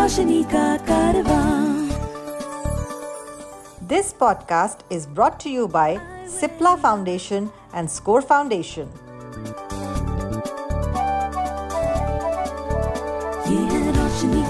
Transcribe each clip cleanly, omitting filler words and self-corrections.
रोशनी का कारवां। This podcast is brought to you by Cipla Foundation and Score Foundation. ये है रोशनी,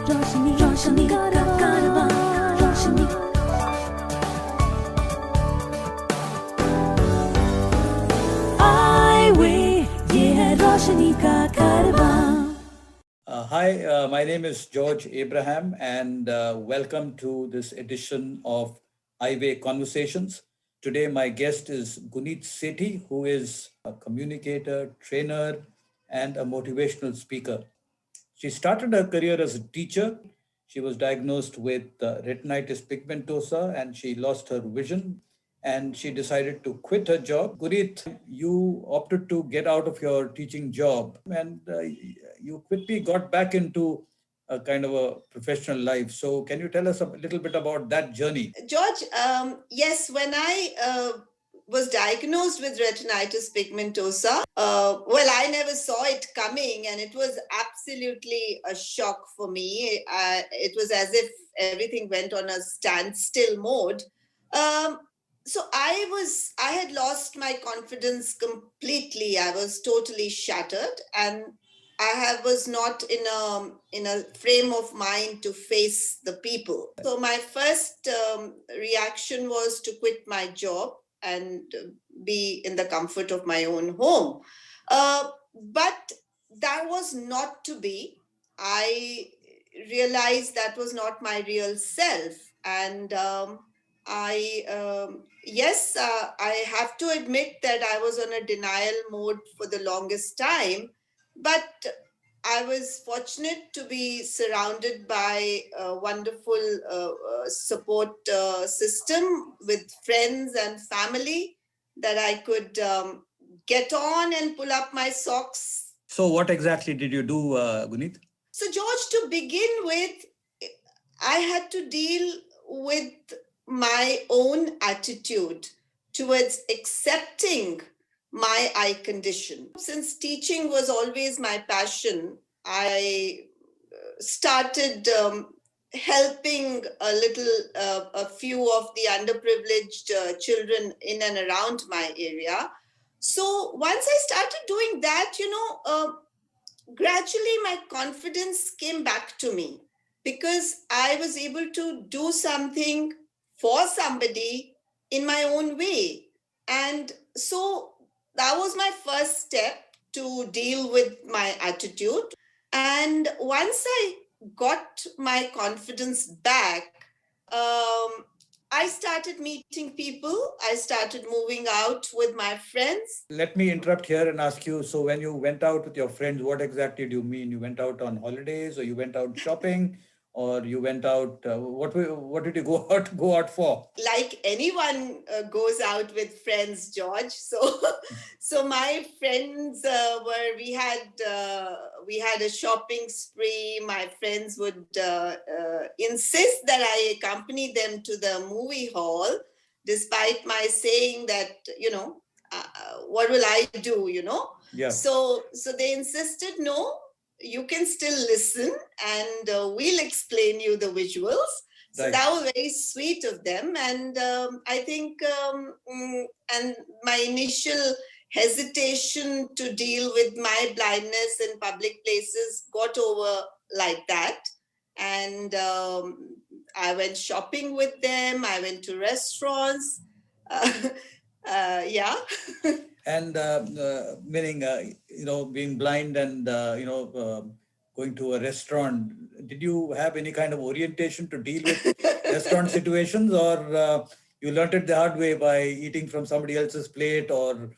रोशनी, रोशनी का कारवां, रोशनी। Eyeway, ये है रोशनी का कारवां। Hi, my name is George Abraham, and welcome to this edition of Eyeway Conversations. Today, my guest is Guneet Sethi, who is a communicator, trainer, and a motivational speaker. She started her career as a teacher. She was diagnosed with retinitis pigmentosa, and she lost her vision. And she decided to quit her job. Guneet, you opted to get out of your teaching job, and you quickly got back into a kind of a professional life. So can you tell us a little bit about that journey? George, yes, when I was diagnosed with retinitis pigmentosa, I never saw it coming, and it was absolutely a shock for me. It was as if everything went on a standstill mode. So I had lost my confidence completely. I was totally shattered, and was not in a frame of mind to face the people. So my first reaction was to quit my job and be in the comfort of my own home. But that was not to be. I realized that was not my real self, and I have to admit that I was on a denial mode for the longest time, but I was fortunate to be surrounded by a wonderful support system with friends and family that I could get on and pull up my socks. So what exactly did you do, Guneet? So George, to begin with, I had to deal with my own attitude towards accepting my eye condition. Since teaching was always my passion, I started helping a few of the underprivileged children in and around my area. So once I started doing that, gradually my confidence came back to me, because I was able to do something for somebody in my own way. And so that was my first step to deal with my attitude. And once I got my confidence back, I started meeting people. I started moving out with my friends. Let me interrupt here and ask you, so when you went out with your friends, what exactly do you mean? You went out on holidays, or you went out shopping, or you went out, what did you go out for? Like anyone goes out with friends, George. So my friends we had a shopping spree. My friends would insist that I accompany them to the movie hall, despite my saying that, what will I do, Yeah. So they insisted, no, you can still listen, and we'll explain you the visuals. So Right. that was very sweet of them. And I think, and my initial hesitation to deal with my blindness in public places got over like that. And I went shopping with them. I went to restaurants. Yeah. And meaning, being blind and, going to a restaurant, did you have any kind of orientation to deal with restaurant situations, or you learned it the hard way by eating from somebody else's plate, or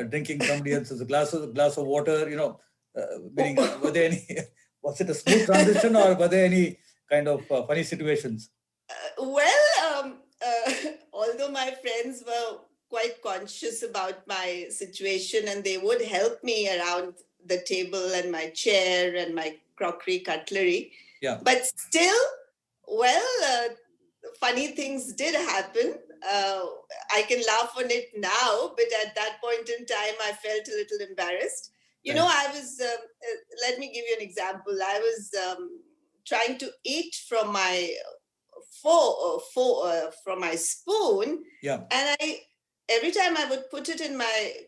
drinking somebody else's glass of water, meaning, was it a smooth transition, or were there any kind of funny situations? Although my friends were quite conscious about my situation, and they would help me around the table and my chair and my crockery cutlery. Yeah. But still, funny things did happen. I can laugh on it now, but at that point in time, I felt a little embarrassed. I was, let me give you an example. I was trying to eat from my from my spoon. Yeah. And every time I would put it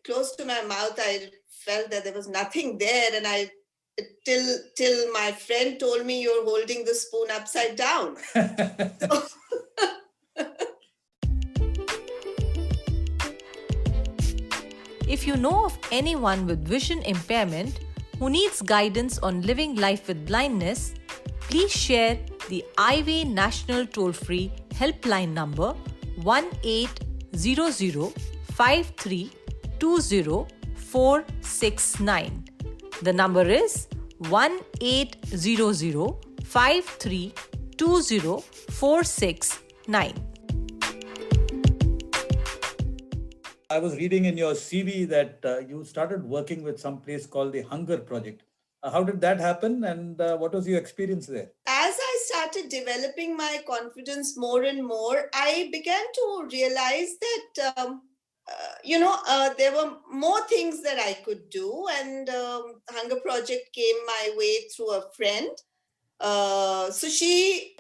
close to my mouth, I felt that there was nothing there. And till my friend told me, you're holding the spoon upside down. So, If you know of anyone with vision impairment who needs guidance on living life with blindness, please share the Eyeway National Toll-Free Helpline number 1-800-5320-469. The number is 1-800-5320-469. I was reading in your CV that you started working with some place called the Hunger Project. How did that happen, and what was your experience there? As I started developing my confidence more and more, I began to realize that, there were more things that I could do. And Hunger Project came my way through a friend. So she,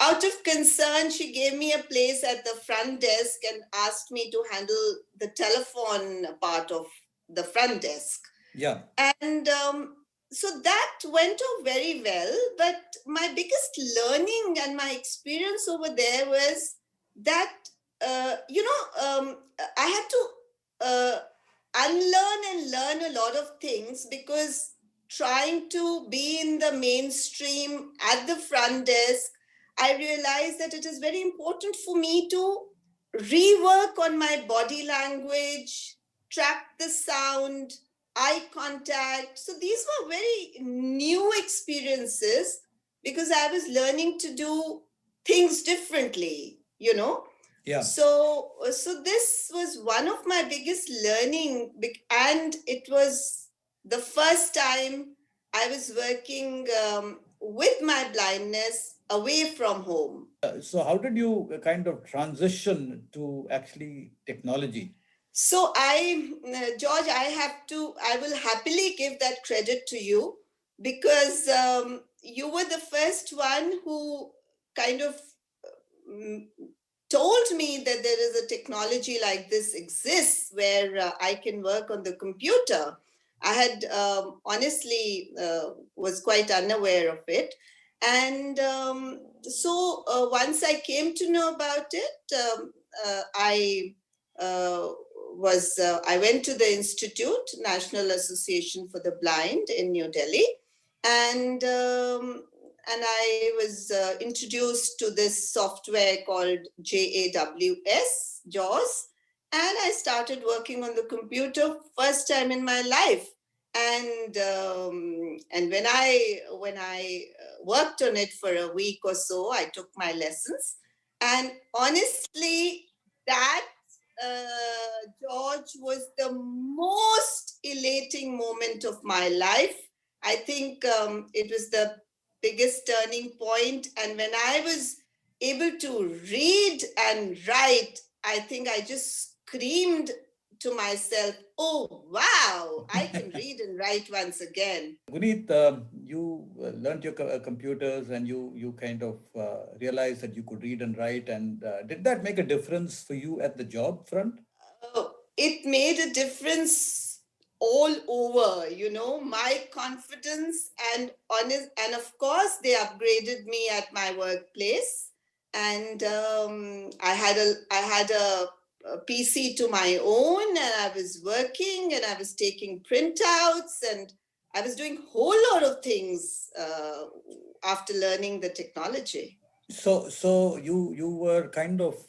out of concern, she gave me a place at the front desk and asked me to handle the telephone part of the front desk. Yeah. And so that went off very well. But my biggest learning and my experience over there was that, I had to unlearn and learn a lot of things, because trying to be in the mainstream at the front desk, I realized that it is very important for me to rework on my body language, track the sound, eye contact. So these were very new experiences, because I was learning to do things differently, Yeah. So this was one of my biggest learning, and it was the first time I was working with my blindness away from home. So how did you kind of transition to actually technology? So George, I will happily give that credit to you, because you were the first one who kind of told me that there is a technology like this exists, where I can work on the computer. I had honestly was quite unaware of it. And so once I came to know about it, I went to the Institute, National Association for the Blind in New Delhi, and I was introduced to this software called JAWS, and I started working on the computer first time in my life. And when I worked on it for a week or so, I took my lessons, and honestly, that George, was the most elating moment of my life. I think it was the biggest turning point. And when I was able to read and write, I think I just screamed to myself, oh, wow, I can read and write once again. Guneet, you learned your computers, and you kind of realized that you could read and write. And did that make a difference for you at the job front? It made a difference all over, my confidence and of course they upgraded me at my workplace. And I had a PC to my own, and I was working, and I was taking printouts, and I was doing a whole lot of things after learning the technology. So you were kind of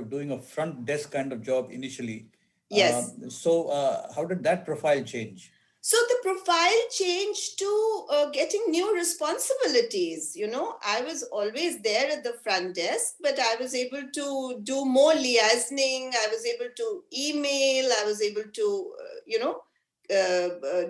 doing a front desk kind of job initially. Yes. So how did that profile change? So the profile changed to getting new responsibilities. I was always there at the front desk, but I was able to do more liaising. I was able to email. I was able to,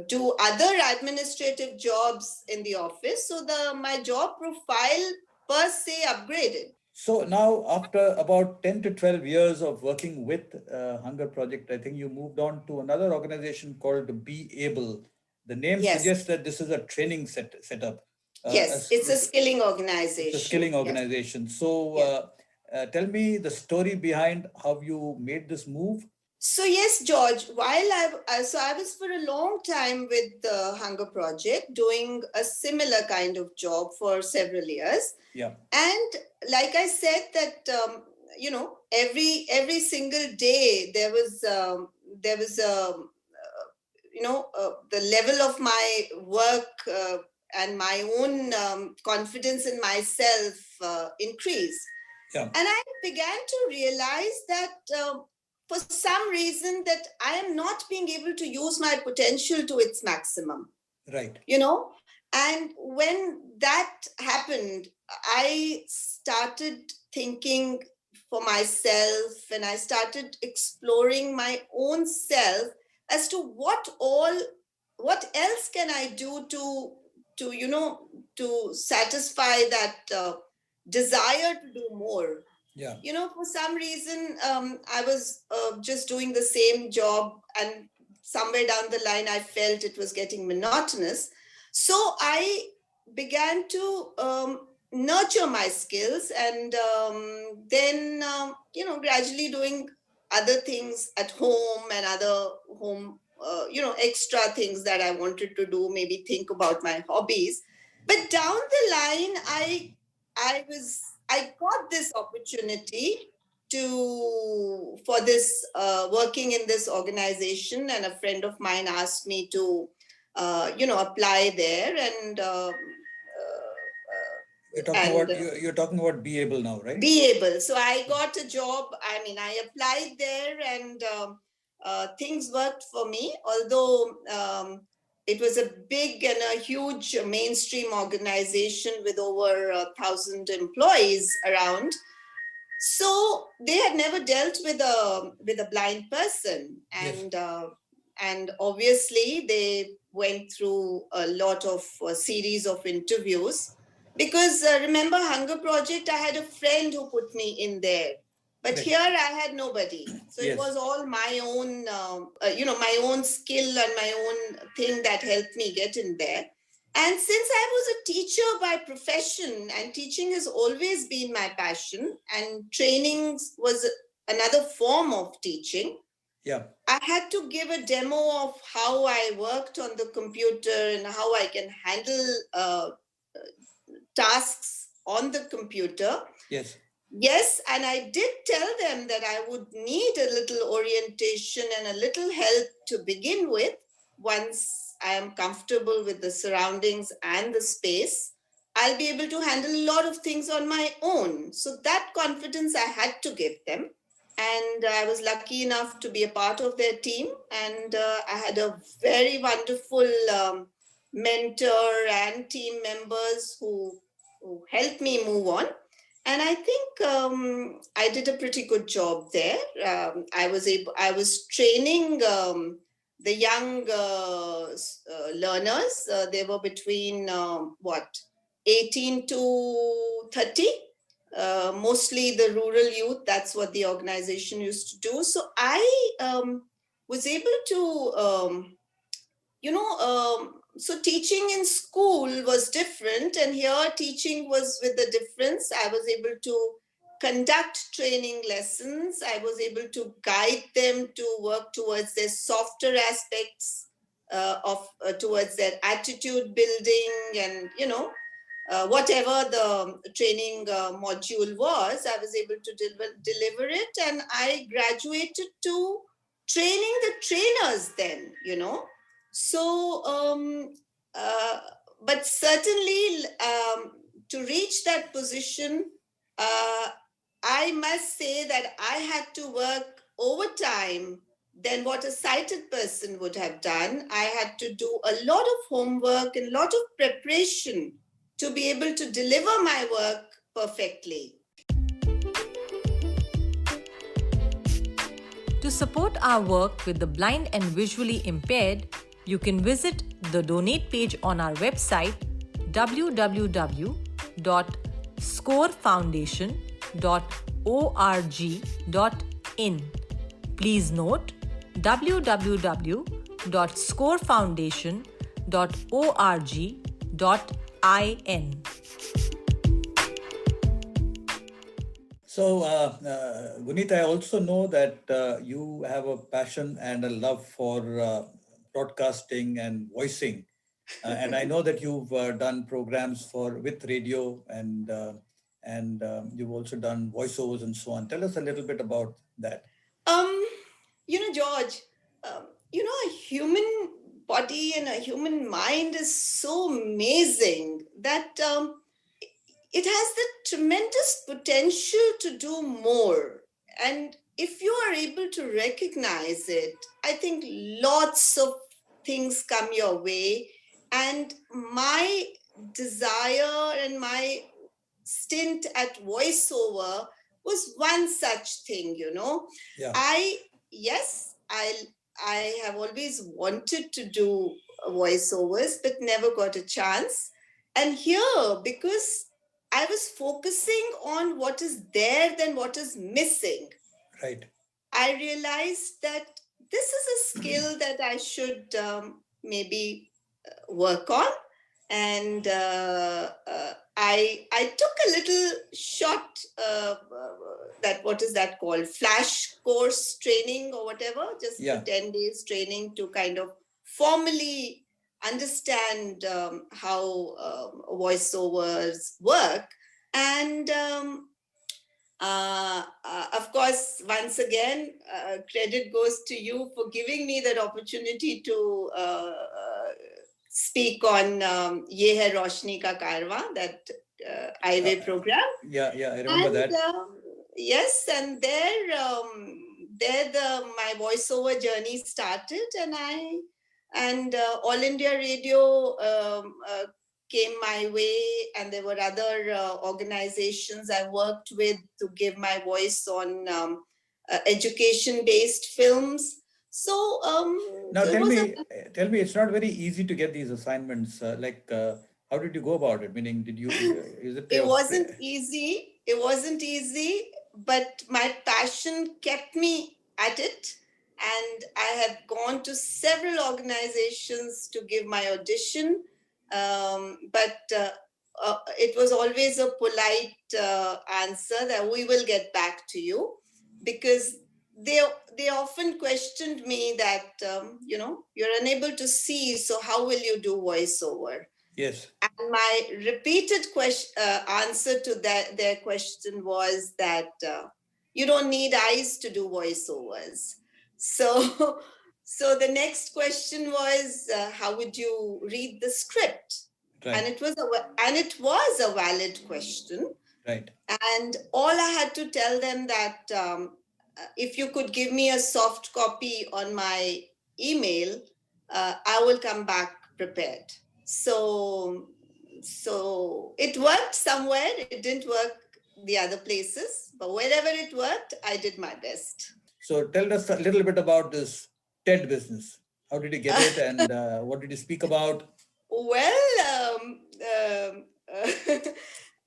do other administrative jobs in the office. So my job profile per se upgraded. So now, after about 10 to 12 years of working with Hunger Project, I think you moved on to another organization called Be Able. The name Yes. suggests that this is a training setup. Yes, it's a skilling organization. It's a skilling organization. Yes. So tell me the story behind how you made this move. So yes, George, while I was for a long time with the Hunger Project doing a similar kind of job for several years. Yeah. And like I said that, every single day there was the level of my work and my own confidence in myself increased. Yeah. And I began to realize that for some reason that I am not being able to use my potential to its maximum. Right. And when that happened, I started thinking for myself and I started exploring my own self as to what else can I do to satisfy that desire to do more. Yeah. For some reason, I was just doing the same job, and somewhere down the line, I felt it was getting monotonous. So I began to nurture my skills, and then gradually doing other things at home and other home extra things that I wanted to do, maybe think about my hobbies. But down the line, I got this opportunity for this working in this organization, and a friend of mine asked me to apply there, and you're talking about Be Able now, right? Be Able. So I got a job. I mean, I applied there, and things worked for me, although it was a big and a huge mainstream organization with over 1,000 employees around. So they had never dealt with a blind person, and Yes. And obviously they went through a lot of series of interviews, because remember Hunger Project, I had a friend who put me in there, but Right. here I had nobody. So Yes. It was all my own, my own skill and my own thing that helped me get in there. And since I was a teacher by profession, and teaching has always been my passion, and training was another form of teaching, Yeah. I had to give a demo of how I worked on the computer and how I can handle tasks on the computer. Yes. Yes, and I did tell them that I would need a little orientation and a little help to begin with. Once I am comfortable with the surroundings and the space, I'll be able to handle a lot of things on my own. So that confidence I had to give them. And I was lucky enough to be a part of their team. And I had a very wonderful mentor and team members who helped me move on. And I think I did a pretty good job there. I was training the young learners. They were between 18 to 30. Mostly the rural youth. That's what the organization used to do. So I was able to, so teaching in school was different, and here teaching was with the difference. I was able to conduct training lessons. I was able to guide them to work towards their softer aspects towards their attitude building, and whatever the training module was, I was able to deliver it, and I graduated to training the trainers then, So, but certainly to reach that position, I must say that I had to work overtime than what a sighted person would have done. I had to do a lot of homework and a lot of preparation to be able to deliver my work perfectly. To support our work with the blind and visually impaired, you can visit the donate page on our website www.scorefoundation.org.in. Please note www.scorefoundation.org.in. So, Guneet, I also know that you have a passion and a love for broadcasting and voicing. And I know that you've done programs for with radio and you've also done voiceovers and so on. Tell us a little bit about that. Um, George, a human body and a human mind is so amazing that it has the tremendous potential to do more. And if you are able to recognize it, I think lots of things come your way. And my desire and my stint at voiceover was one such thing. Yeah. I have always wanted to do voiceovers but never got a chance. And here, because I was focusing on what is there than what is missing, Right. I realized that this is a skill that I should maybe work on. And I took a little short that what is that called, flash course training or whatever, just Yeah. 10 days training to kind of formally understand how voiceovers work. And of course, once again, credit goes to you for giving me that opportunity to speak on Ye Hai Roshni Ka Karwa, that Eyeway program. Yeah, I remember that. Yes, and there my voiceover journey started, and All India Radio came my way, and there were other organizations I worked with to give my voice on education-based films. So Now tell me, it's not very easy to get these assignments. How did you go about it? Meaning, did you? Is it? It wasn't easy. It wasn't easy, but my passion kept me at it. And I have gone to several organizations to give my audition. But it was always a polite answer that we will get back to you, because they often questioned me that, you're unable to see, so how will you do voiceover? Yes. And my repeated answer to their question was that you don't need eyes to do voiceovers. So, so the next question was, how would you read the script? Right. And it was a valid question. Right. And all I had to tell them that if you could give me a soft copy on my email, I will come back prepared. So it worked somewhere. It didn't work the other places, but wherever it worked, I did my best. So tell us a little bit about this TED business. How did you get it, and what did you speak about? Well,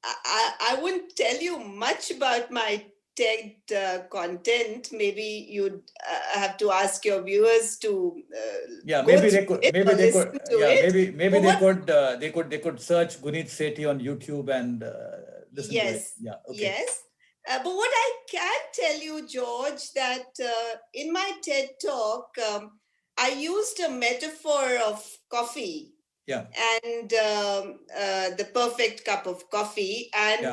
I wouldn't tell you much about my TED content. Maybe you'd have to ask your viewers to maybe they could they could search Guneet Sethi on YouTube and listen to it. Yeah, okay. Yes. But what I can tell you, George, that in my TED talk, I used a metaphor of coffee. Yeah. And the perfect cup of coffee. And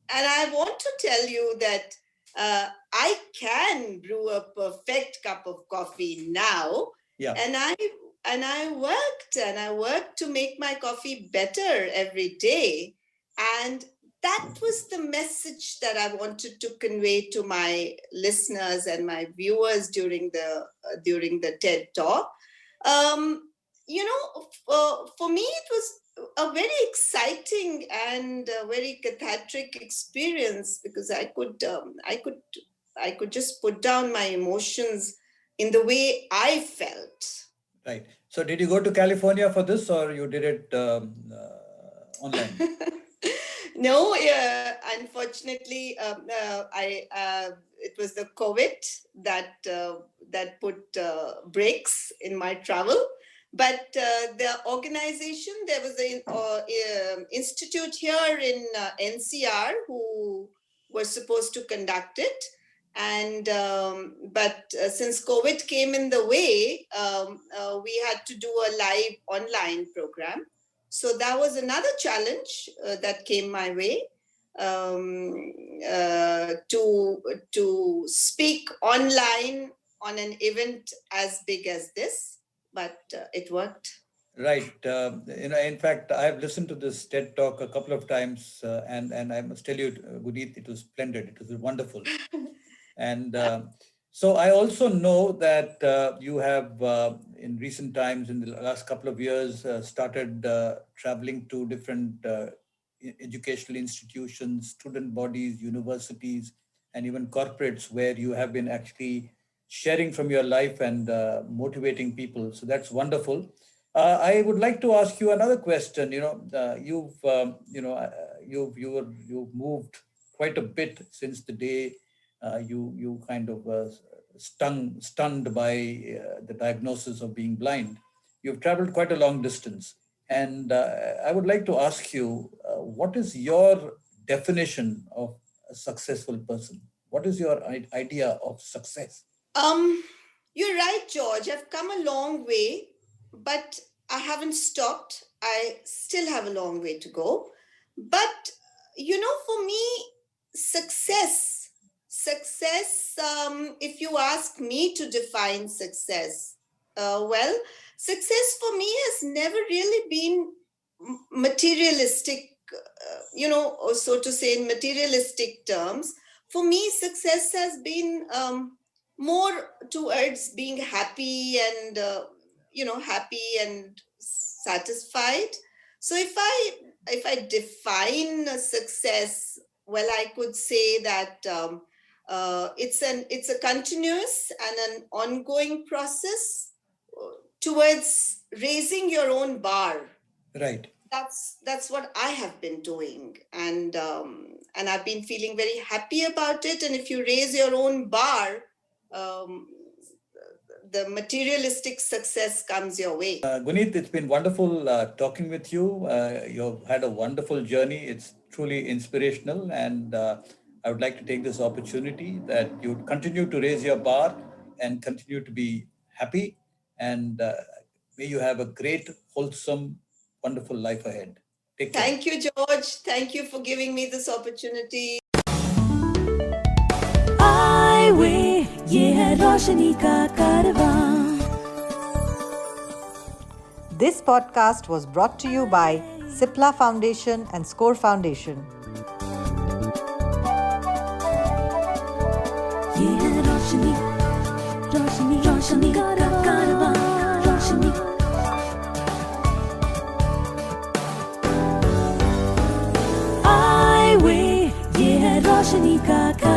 I want to tell you that I can brew a perfect cup of coffee now. Yeah. And I worked to make my coffee better every day. And that was the message that I wanted to convey to my listeners and my viewers during the TED talk. For me, it was a very exciting and very cathartic experience, because I could just put down my emotions in the way I felt. Right. So did you go to California for this, or you did it online? No, unfortunately, it was the COVID that put brakes in my travel. But the organization, there was an institute here in NCR who was supposed to conduct it. And but since COVID came in the way, we had to do a live online program. So that was another challenge that came my way, to speak online on an event as big as this. But it worked. Right. In fact, I've listened to this TED talk a couple of times, and I must tell you, Guneet, it was splendid. It was wonderful. And so I also know that you have, in recent times, in the last couple of years, started traveling to different educational institutions, student bodies, universities, and even corporates where you have been actually sharing from your life and motivating people. So that's wonderful. I would like to ask you another question. You've moved quite a bit since the day you kind of stunned by the diagnosis of being blind. You've traveled quite a long distance, and I would like to ask you, what is your definition of a successful person? What is your idea of success? You're right, George. I've come a long way, but I haven't stopped. I still have a long way to go. But, for me, success, if you ask me to define success, success for me has never really been materialistic, or so to say, in materialistic terms. For me, success has been more towards being happy and satisfied. So if I define success, well, I could say that it's a continuous and an ongoing process towards raising your own bar. Right. That's what I have been doing, and I've been feeling very happy about it. And if you raise your own bar, the materialistic success comes your way. Guneet, it's been wonderful talking with you. You've had a wonderful journey. It's truly inspirational, and I would like to take this opportunity that you continue to raise your bar and continue to be happy, and may you have a great, wholesome, wonderful life ahead. Take care. Thank you, George. Thank you for giving me this opportunity. Eyeway, ये है रोशनी का कारवां. This podcast was brought to you by Cipla Foundation and Score Foundation. ये है रोशनी का कारवां. रोशनी. Eyeway, ये है रोशनी का कारवां.